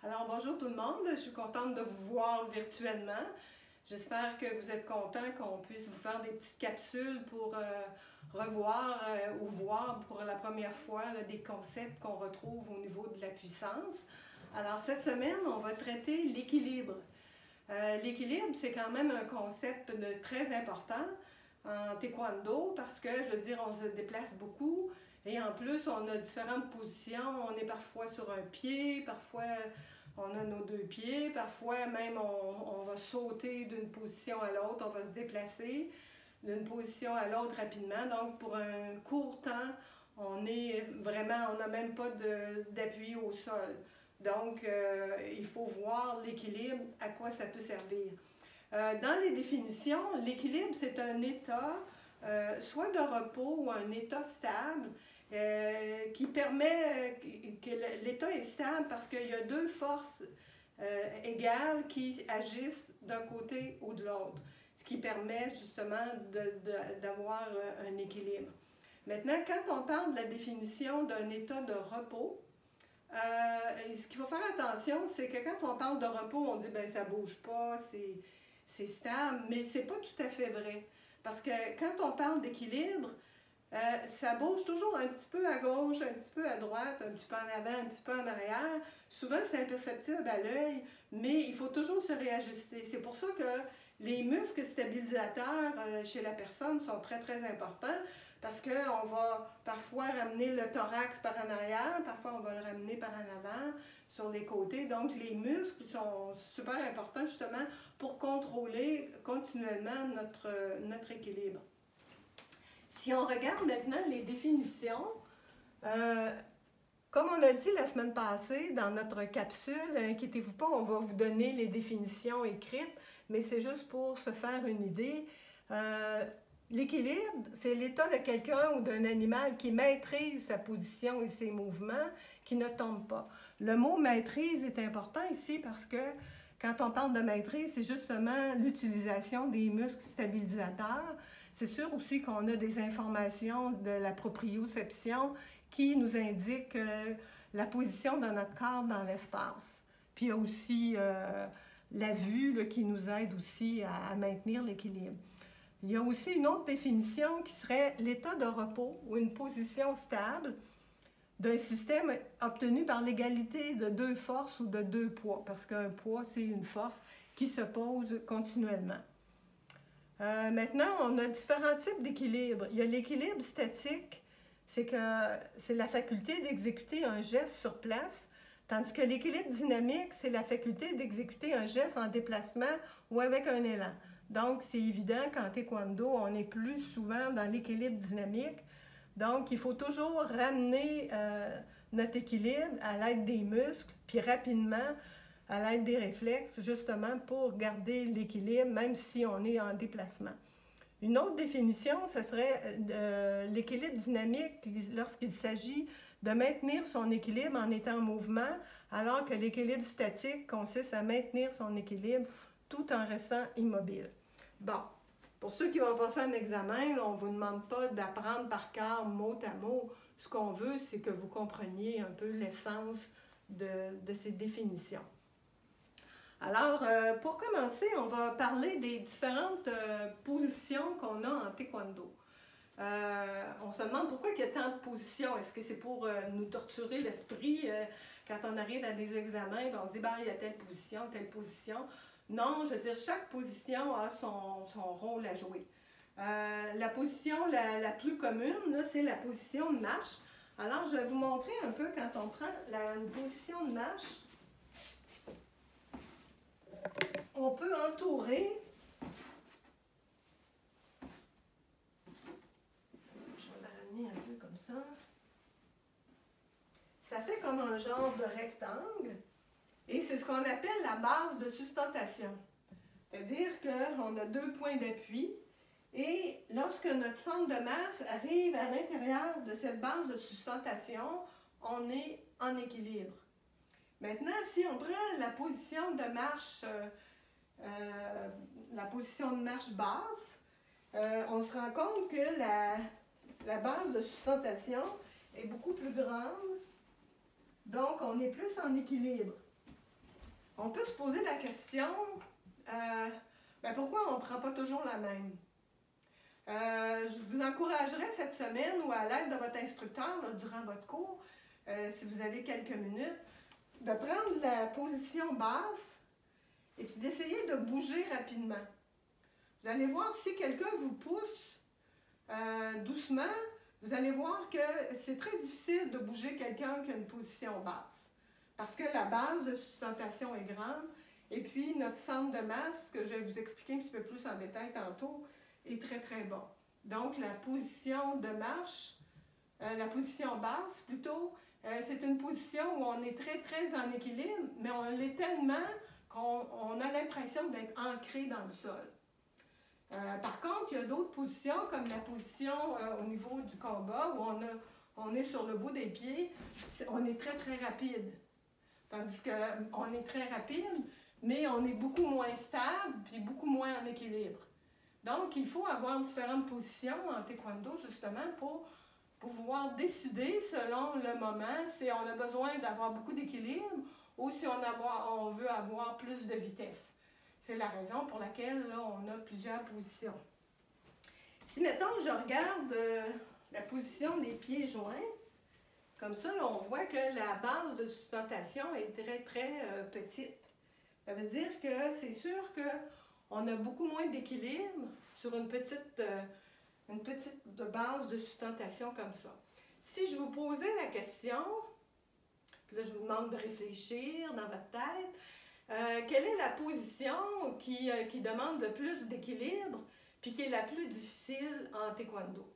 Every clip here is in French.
Alors bonjour tout le monde, je suis contente de vous voir virtuellement. J'espère que vous êtes contents qu'on puisse vous faire des petites capsules pour revoir ou voir pour la première fois là, des concepts qu'on retrouve au niveau de la puissance. Alors cette semaine, on va traiter l'équilibre. L'équilibre, c'est quand même un concept très important en taekwondo parce que, je veux dire, on se déplace beaucoup et en plus, on a différentes positions. On est parfois sur un pied, parfois on a nos deux pieds, parfois même on va sauter d'une position à l'autre, on va se déplacer d'une position à l'autre rapidement. Donc, pour un court temps, on est vraiment, on n'a même pas d'appui au sol. Donc, il faut voir l'équilibre, à quoi ça peut servir. Dans les définitions, l'équilibre, c'est un état, soit de repos ou un état stable, qui permet que l'état est stable parce qu'il y a deux forces égales qui agissent d'un côté ou de l'autre, ce qui permet justement d'avoir un équilibre. Maintenant, quand on parle de la définition d'un état de repos, ce qu'il faut faire attention, c'est que quand on parle de repos, on dit ben ça bouge pas, c'est stable, mais c'est pas tout à fait vrai. Parce que quand on parle d'équilibre, ça bouge toujours un petit peu à gauche, un petit peu à droite, un petit peu en avant, un petit peu en arrière. Souvent, c'est imperceptible à l'œil, mais il faut toujours se réajuster. C'est pour ça que les muscles stabilisateurs chez la personne sont très, très importants parce qu'on va parfois ramener le thorax par en arrière, parfois on va le ramener par en avant, sur les côtés. Donc, les muscles sont super importants justement pour contrôler continuellement notre équilibre. Si on regarde maintenant les définitions, comme on a dit la semaine passée dans notre capsule, inquiétez-vous pas, on va vous donner les définitions écrites, mais c'est juste pour se faire une idée. L'équilibre, c'est l'état de quelqu'un ou d'un animal qui maîtrise sa position et ses mouvements, qui ne tombe pas. Le mot maîtrise est important ici parce que quand on parle de maîtrise, c'est justement l'utilisation des muscles stabilisateurs. C'est sûr aussi qu'on a des informations de la proprioception qui nous indiquent la position de notre corps dans l'espace. Puis il y a aussi la vue là, qui nous aide aussi à maintenir l'équilibre. Il y a aussi une autre définition qui serait l'état de repos ou une position stable d'un système obtenu par l'égalité de deux forces ou de deux poids, parce qu'un poids, c'est une force qui se pose continuellement. Maintenant, on a différents types d'équilibre. Il y a l'équilibre statique, c'est la faculté d'exécuter un geste sur place, tandis que l'équilibre dynamique, c'est la faculté d'exécuter un geste en déplacement ou avec un élan. Donc, c'est évident qu'en taekwondo, on est plus souvent dans l'équilibre dynamique. Donc, il faut toujours ramener notre équilibre à l'aide des muscles, puis rapidement, à l'aide des réflexes, justement pour garder l'équilibre, même si on est en déplacement. Une autre définition, ce serait l'équilibre dynamique lorsqu'il s'agit de maintenir son équilibre en étant en mouvement, alors que l'équilibre statique consiste à maintenir son équilibre tout en restant immobile. Bon, pour ceux qui vont passer un examen, là, on ne vous demande pas d'apprendre par cœur mot à mot. Ce qu'on veut, c'est que vous compreniez un peu l'essence de ces définitions. Alors, pour commencer, on va parler des différentes positions qu'on a en taekwondo. On se demande pourquoi il y a tant de positions. Est-ce que c'est pour nous torturer l'esprit quand on arrive à des examens, on se dit, ben, il y a telle position, telle position. Non, je veux dire, chaque position a son rôle à jouer. La position la plus commune, c'est la position de marche. Alors, je vais vous montrer un peu quand on prend une position de marche. On peut entourer, je vais la ramener un peu comme ça. Ça fait comme un genre de rectangle et c'est ce qu'on appelle la base de sustentation. C'est-à-dire qu'on a deux points d'appui et lorsque notre centre de masse arrive à l'intérieur de cette base de sustentation, on est en équilibre. Maintenant, si on prend la position de marche basse, on se rend compte que la base de sustentation est beaucoup plus grande, donc on est plus en équilibre. On peut se poser la question, pourquoi on ne prend pas toujours la même? Je vous encouragerais cette semaine ou à l'aide de votre instructeur là, durant votre cours, si vous avez quelques minutes, de prendre la position basse et puis d'essayer de bouger rapidement. Vous allez voir si quelqu'un vous pousse doucement, vous allez voir que c'est très difficile de bouger quelqu'un qui a une position basse. Parce que la base de sustentation est grande et puis notre centre de masse, que je vais vous expliquer un petit peu plus en détail tantôt, est très très bas. Donc la position de marche, la position basse plutôt, c'est une position où on est très très en équilibre, mais on l'est tellement qu'on a l'impression d'être ancré dans le sol. Par contre, il y a d'autres positions, comme la position au niveau du combat, où on est sur le bout des pieds, on est très très rapide. Tandis qu'on est très rapide, mais on est beaucoup moins stable, puis beaucoup moins en équilibre. Donc, il faut avoir différentes positions en taekwondo, justement, pour pouvoir décider selon le moment si on a besoin d'avoir beaucoup d'équilibre ou si on veut avoir plus de vitesse. C'est la raison pour laquelle là, on a plusieurs positions. Si, mettons, je regarde la position des pieds joints, comme ça, là, on voit que la base de sustentation est très, très petite. Ça veut dire que c'est sûr qu'on a beaucoup moins d'équilibre sur une petite base de sustentation comme ça. Si je vous posais la question, là je vous demande de réfléchir dans votre tête, quelle est la position qui demande le plus d'équilibre puis qui est la plus difficile en taekwondo?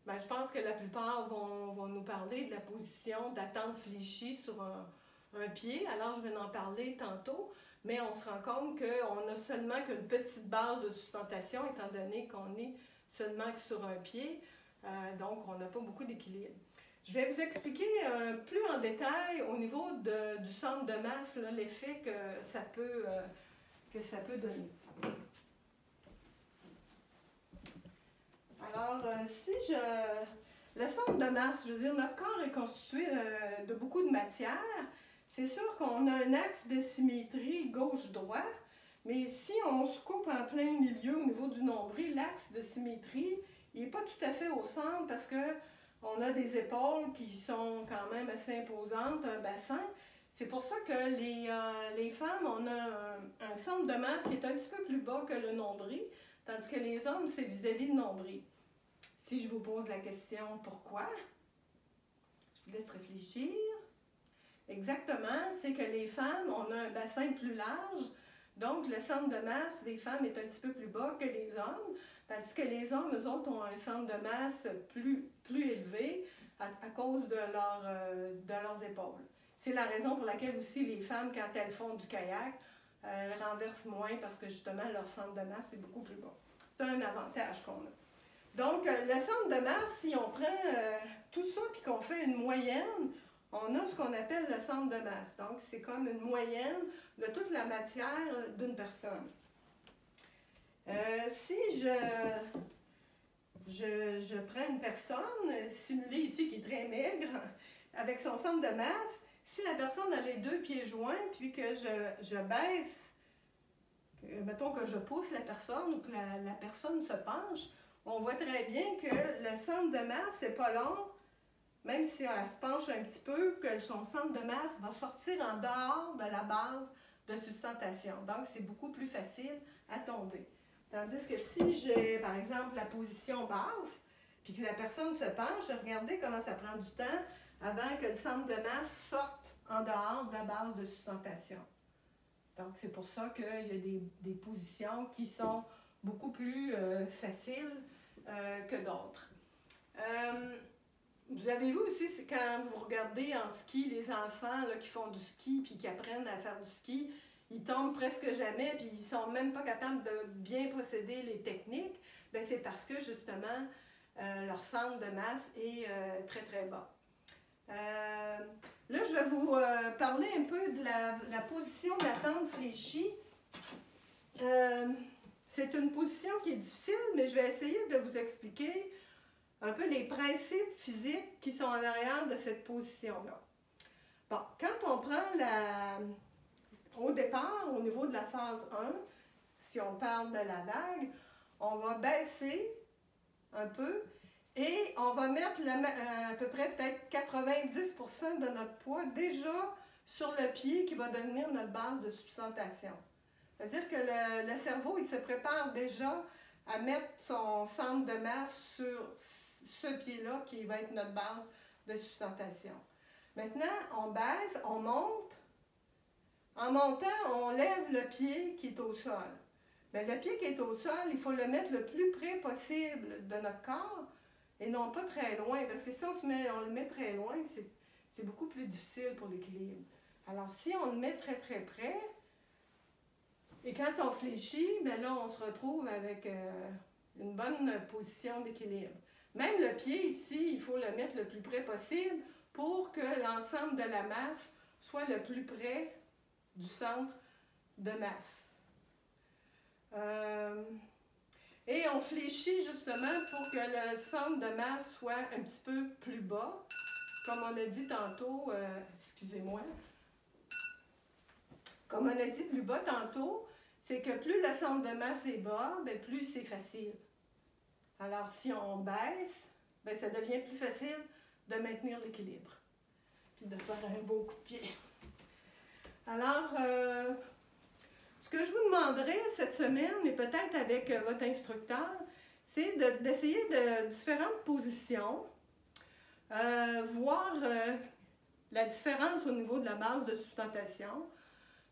Ben, je pense que la plupart vont nous parler de la position d'attente fléchie sur un pied. Alors, je vais en parler tantôt, mais on se rend compte qu'on n'a seulement qu'une petite base de sustentation, étant donné qu'on est seulement que sur un pied. Donc, on n'a pas beaucoup d'équilibre. Je vais vous expliquer plus en détail au niveau du centre de masse, l'effet que ça peut donner. Alors, le centre de masse, je veux dire, notre corps est constitué de beaucoup de matière. C'est sûr qu'on a un axe de symétrie gauche-droite, mais si on se coupe en plein milieu au niveau du nombril, l'axe de symétrie, il n'est pas tout à fait au centre parce qu'on a des épaules qui sont quand même assez imposantes, un bassin. C'est pour ça que les femmes, on a un centre de masse qui est un petit peu plus bas que le nombril, tandis que les hommes, c'est vis-à-vis le nombril. Si je vous pose la question « Pourquoi? » Je vous laisse réfléchir. Exactement, c'est que les femmes, on a un bassin plus large, donc le centre de masse des femmes est un petit peu plus bas que les hommes, tandis que les hommes, eux autres, ont un centre de masse plus élevé à cause de leurs épaules. C'est la raison pour laquelle aussi les femmes, quand elles font du kayak, elles renversent moins parce que justement leur centre de masse est beaucoup plus bas. C'est un avantage qu'on a. Donc, le centre de masse, si on prend tout ça et qu'on fait une moyenne, on a ce qu'on appelle le centre de masse. Donc, c'est comme une moyenne de toute la matière d'une personne. Si je prends une personne, simulée ici, qui est très maigre, avec son centre de masse, si la personne a les deux pieds joints, puis que je baisse, mettons que je pousse la personne ou que la personne se penche, on voit très bien que le centre de masse, c'est pas long, même si elle se penche un petit peu, que son centre de masse va sortir en dehors de la base de sustentation. Donc, c'est beaucoup plus facile à tomber. Tandis que si j'ai, par exemple, la position basse, puis que la personne se penche, regardez comment ça prend du temps avant que le centre de masse sorte en dehors de la base de sustentation. Donc, c'est pour ça qu'il y a des positions qui sont beaucoup plus faciles que d'autres. Vous avez vu aussi, c'est quand vous regardez en ski, les enfants là, qui font du ski puis qui apprennent à faire du ski, ils tombent presque jamais puis ils sont même pas capables de bien posséder les techniques. Bien, c'est parce que justement, leur centre de masse est très très bas. Là, je vais vous parler un peu de la position d'attente fléchie. C'est une position qui est difficile, mais je vais essayer de vous expliquer un peu les principes physiques qui sont en arrière de cette position-là. Bon, quand on prend au départ, au niveau de la phase 1, si on parle de la vague, on va baisser un peu et on va mettre à peu près peut-être 90% de notre poids déjà sur le pied qui va devenir notre base de sustentation. C'est-à-dire que le cerveau, il se prépare déjà à mettre son centre de masse sur ce pied-là qui va être notre base de sustentation. Maintenant, on baisse, on monte. En montant, on lève le pied qui est au sol. Mais le pied qui est au sol, il faut le mettre le plus près possible de notre corps et non pas très loin. Parce que si on le met très loin, c'est beaucoup plus difficile pour l'équilibre. Alors, si on le met très très près, et quand on fléchit, bien là, on se retrouve avec une bonne position d'équilibre. Même le pied ici, il faut le mettre le plus près possible pour que l'ensemble de la masse soit le plus près du centre de masse. Et on fléchit justement pour que le centre de masse soit un petit peu plus bas. Comme on a dit tantôt, excusez-moi, comme on a dit plus bas tantôt, c'est que plus le centre de masse est bas, bien plus c'est facile. Alors si on baisse, bien ça devient plus facile de maintenir l'équilibre. Puis de faire un beau coup de pied. Alors, ce que je vous demanderai cette semaine, et peut-être avec votre instructeur, c'est d'essayer de différentes positions, voir la différence au niveau de la base de sustentation,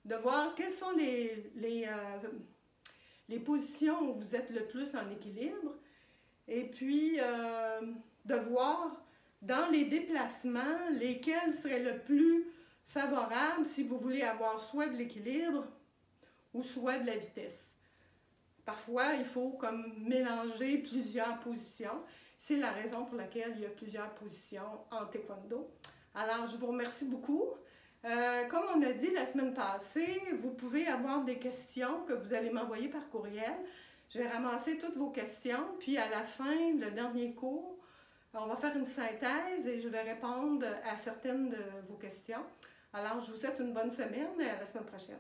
de voir quelles sont les positions où vous êtes le plus en équilibre, et puis de voir dans les déplacements lesquels seraient le plus favorables si vous voulez avoir soit de l'équilibre ou soit de la vitesse. Parfois, il faut comme mélanger plusieurs positions. C'est la raison pour laquelle il y a plusieurs positions en taekwondo. Alors, je vous remercie beaucoup. Comme on a dit la semaine passée, vous pouvez avoir des questions que vous allez m'envoyer par courriel. Je vais ramasser toutes vos questions, puis à la fin, le dernier cours, on va faire une synthèse et je vais répondre à certaines de vos questions. Alors, je vous souhaite une bonne semaine et à la semaine prochaine.